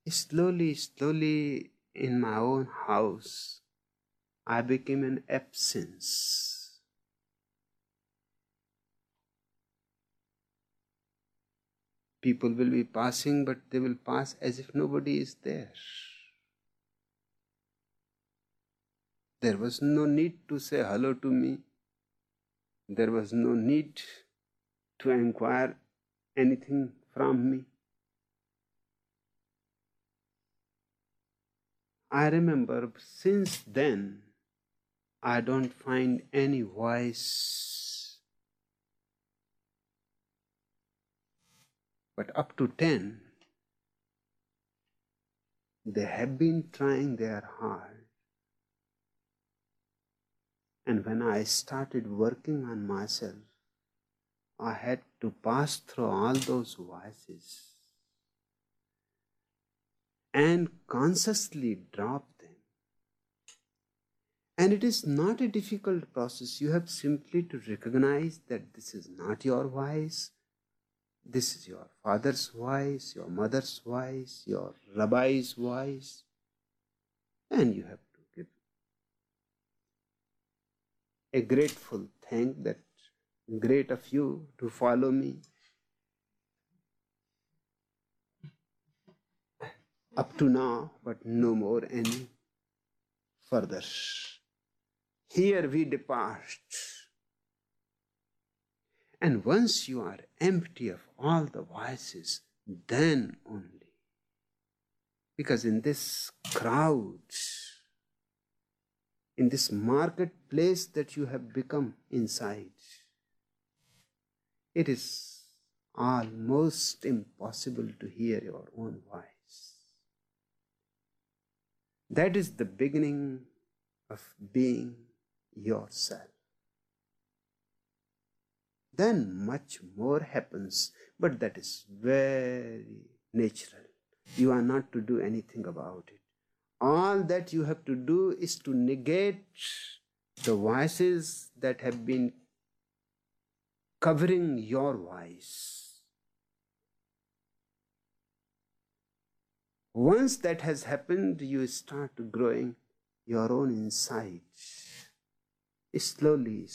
Slowly, in my own house, I became an absence. People will be passing, but they will pass as if nobody is there. There was no need to say hello to me. There was no need to inquire anything from me. I remember since then, I don't find any voice. But up to 10, they have been trying their hard. And when I started working on myself, I had to pass through all those voices and consciously drop them. And it is not a difficult process. You have simply to recognize that this is not your voice. This is your father's voice, your mother's voice, your rabbi's voice. And you have to give a grateful thank that great of you to follow me up to now, but no more any further. Here we depart. And once you are empty of all the voices, then only. Because in this crowd, in this marketplace that you have become inside, it is almost impossible to hear your own voice. That is the beginning of being yourself. Then much more happens, but that is very natural. You are not to do anything about it. All that you have to do is to negate the voices that have been covering your voice. Once that has happened, you start growing your own insight. Slowly,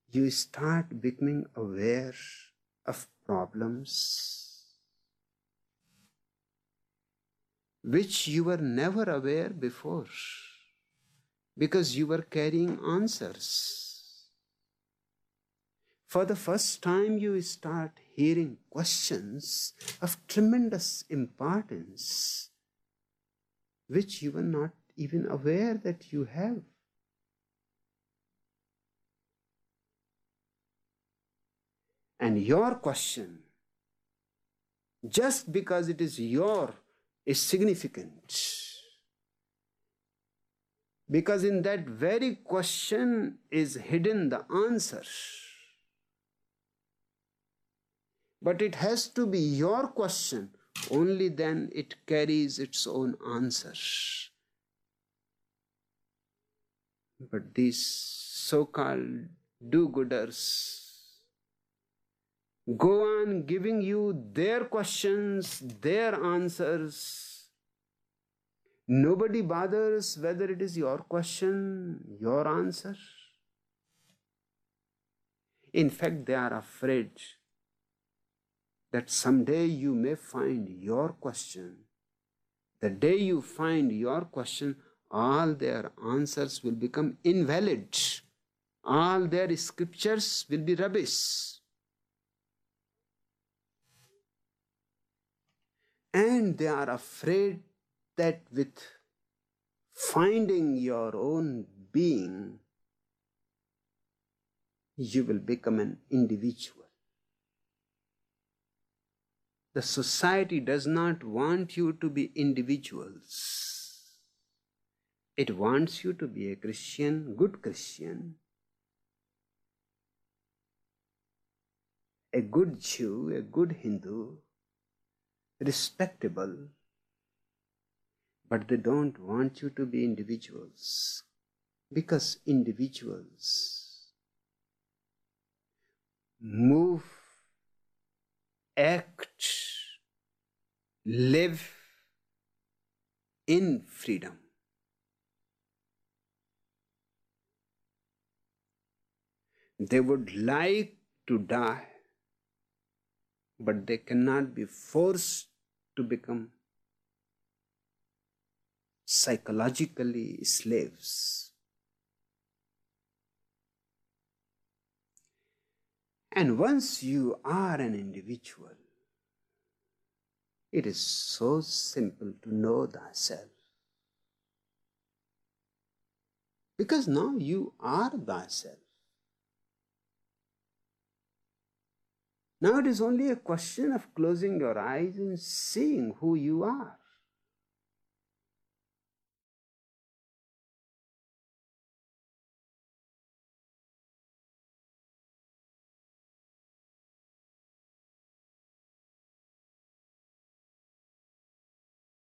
you start becoming aware of problems which you were never aware before, because you were carrying answers. For the first time, you start hearing questions of tremendous importance, which you were not even aware that you have. And your question, just because it is is significant. Because in that very question is hidden the answer. But it has to be your question, only then it carries its own answer. But these so-called do-gooders go on giving you their questions, their answers. Nobody bothers whether it is your question, your answer. In fact, they are afraid that someday you may find your question. The day you find your question, all their answers will become invalid. All their scriptures will be rubbish. And they are afraid that with finding your own being, you will become an individual. The society does not want you to be individuals. It wants you to be a Christian, good Christian, a good Jew, a good Hindu, respectable, but they don't want you to be individuals, because individuals move act, live in freedom. They would like to die, but they cannot be forced to become psychologically slaves. And once you are an individual, it is so simple to know thyself. Because now you are thyself. Now it is only a question of closing your eyes and seeing who you are.